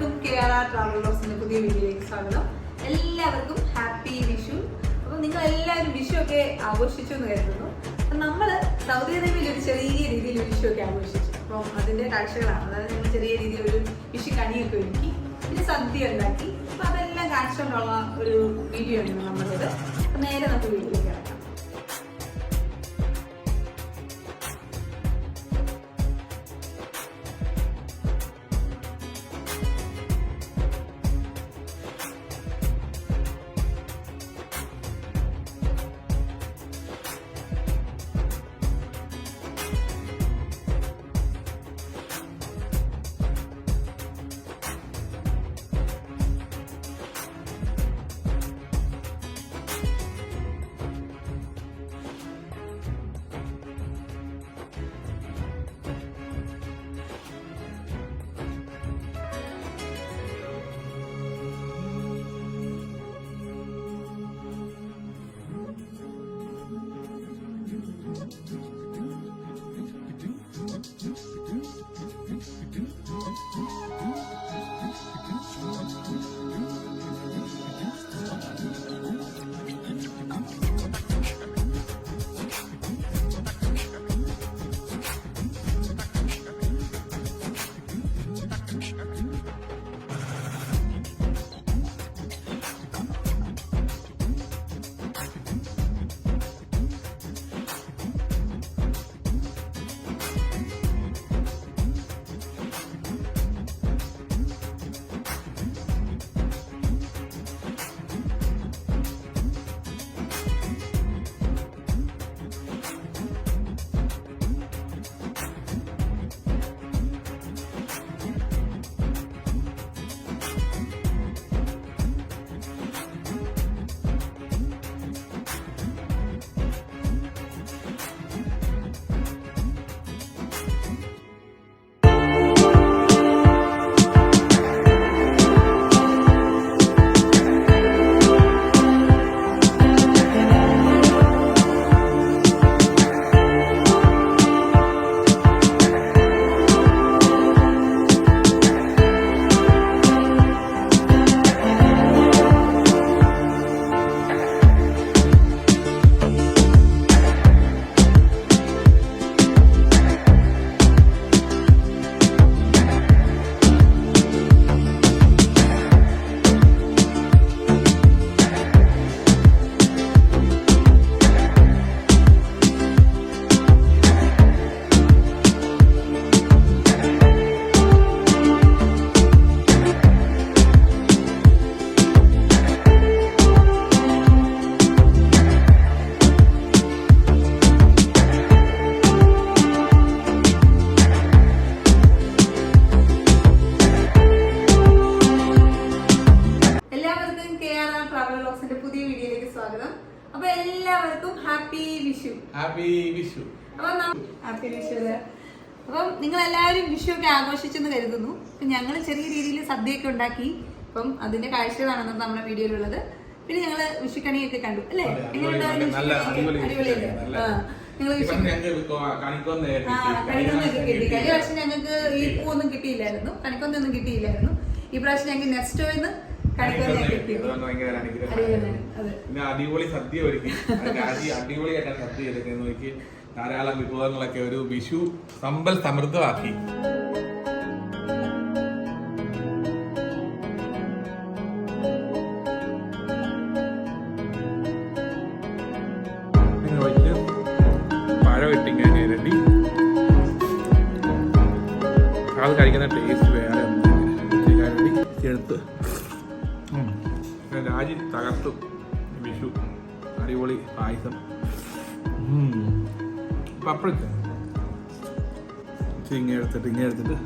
എല്ലാവർക്കും KRR travel വ്ലോഗ്സിന്റെ പുതിയ വീഡിയോയിലേക്ക് സ്വാഗതം. എല്ലാവർക്കും ഹാപ്പി വിഷു. അപ്പോൾ നിങ്ങൾ എല്ലാവരും വിഷു ഒക്കെ ആഘോഷിച്ചു എന്ന് കരുതുന്നു. നമ്മൾ സൗദി അറേബ്യയിൽ ഒരു ചെറിയ രീതിയിൽ വിഷു ഒക്കെ ആഘോഷിച്ചു. അപ്പം അതിന്റെ കാഴ്ചകളാണ്. അതായത് നമ്മൾ ചെറിയ രീതിയിൽ ഒരു വിഷു കണിയൊക്കെ ഒരുക്കി, പിന്നെ സദ്യ ഉണ്ടാക്കി. അപ്പൊ അതെല്ലാം കാഴ്ചകൊണ്ടുള്ള ഒരു വീഡിയോ ആണ് നമ്മളിത്. അപ്പൊ നേരെ നമുക്ക് വീട്ടിലേക്ക് കിടക്കാം. പുതിയ വീഡിയോയിലേക്ക് സ്വാഗതം. അപ്പൊ എല്ലാവർക്കും happy Vishu. Happy Vishu. Happy Vishu. അപ്പം നിങ്ങൾ എല്ലാവരും വിഷു ഒക്കെ ആഘോഷിച്ചെന്ന് കരുതുന്നു. അപ്പൊ ഞങ്ങൾ ചെറിയ രീതിയിൽ സദ്യയൊക്കെ ഉണ്ടാക്കി. അപ്പം അതിന്റെ കാഴ്ചകളാണ് നമ്മുടെ വീഡിയോയിലുള്ളത്. പിന്നെ ഞങ്ങള് വിഷുക്കണിയൊക്കെ കണ്ടു അല്ലേ? അടിപൊളിയല്ലേ? കണിക്കൊന്നൊക്കെ കിട്ടി. കഴിഞ്ഞ പ്രാവശ്യം ഞങ്ങൾക്ക് ഈ പൂവൊന്നും കിട്ടിയില്ലായിരുന്നു, കണിക്കൊന്നൊന്നും കിട്ടിയില്ലായിരുന്നു. ഈ പ്രാവശ്യം ഞങ്ങൾക്ക് നെക്സ്റ്റോന്ന് അടിപൊളി സദ്യ ഒരുക്കി. അടിപൊളിയായിട്ടാണ് സദ്യ എടുക്കുന്നത്. നോക്കി ധാരാളം വിഭവങ്ങളൊക്കെ ഒരു വിഷു സമ്പൽ സമൃദ്ധമാക്കി. പഴമിട്ടിങ്ങനെ ഇരട്ടി അത് കഴിക്കുന്ന ടേസ്റ്റ് വേറെ എടുത്ത് രാജി തകർത്തു. വിഷു അടിപൊളി പായസം, പപ്പടത്തെ ഇങ്ങനെ എടുത്തിട്ട്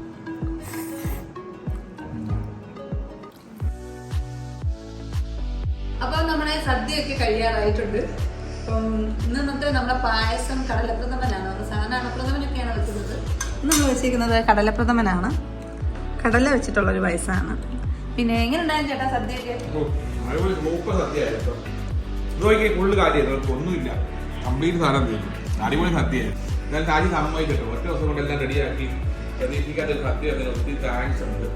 അപ്പൊ നമ്മുടെ സദ്യയൊക്കെ കഴിയാറായിട്ടുണ്ട്. അപ്പം ഇന്നത്തെ നമ്മുടെ പായസം കടലപ്രഥമനാണ്. സാധാരണ അണപ്രഥമനൊക്കെയാണ് വെക്കുന്നത്. ഇന്ന് നമ്മൾ വെച്ചിരിക്കുന്നത് കടലപ്രഥമനാണ്. കടല വെച്ചിട്ടുള്ളൊരു പായസമാണ്. പിന്നെ എങ്ങനെ ഉണ്ടായാലും ചേട്ടാ സദ്യയൊക്കെ? സൂപ്പർ സദ്യയായിരുന്നു. ഫുള്ള് കാര്യമായിരുന്നു, ഒന്നുമില്ല, കംപ്ലീറ്റ് സാധനം തീർന്നു. അടിപൊളി സദ്യയായിരുന്നു. എന്നാലും താജി സമ്മതിച്ചിട്ടോ, ഒറ്റ ദിവസം കൊണ്ട് എല്ലാം റെഡിയാക്കി പ്രതീക്ഷിക്കാത്ത സദ്യ ഒത്തിരി താങ്ക്സ് ഉണ്ട്.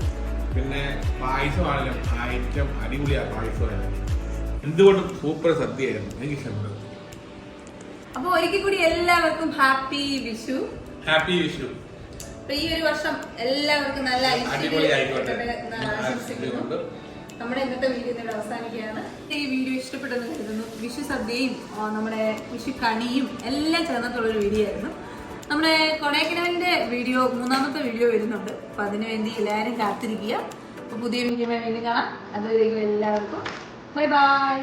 പിന്നെ പായസമാണെങ്കിലും ഐറ്റം അടിപൊളിയാണ്. പായസമായാലും എന്തുകൊണ്ടും സൂപ്പർ സദ്യയായിരുന്നു, എനിക്ക് ഇഷ്ടപ്പെട്ടു. അപ്പൊ ഒരിക്കൽ കൂടി എല്ലാവർക്കും ഹാപ്പി വിഷു. ഹാപ്പി വിഷു. അപ്പൊ ഈ ഒരു വർഷം എല്ലാവർക്കും നല്ല അടിപൊളിയായിക്കോട്ടെ ആശംസിക്കുന്നു. നമ്മുടെ ഇന്നത്തെ വീഡിയോ ഇവിടെ അവസാനിക്കുകയാണ്. ഈ വീഡിയോ ഇഷ്ടപ്പെട്ടെന്ന് കരുതുന്നു. വിഷു സദ്യയും നമ്മുടെ വിഷു കണിയും എല്ലാം ചേർന്നിട്ടുള്ളൊരു വീഡിയോ ആയിരുന്നു. നമ്മുടെ കൊടൈക്കനാലിന്റെ വീഡിയോ 3ാമത്തെ വീഡിയോ വരുന്നുണ്ട്. അപ്പൊ അതിനുവേണ്ടി എല്ലാവരും കാത്തിരിക്കുക. അപ്പൊ പുതിയ വീഡിയോ വീണ്ടും കാണാം. അതുവരേക്കും എല്ലാവർക്കും ബൈ ബൈ.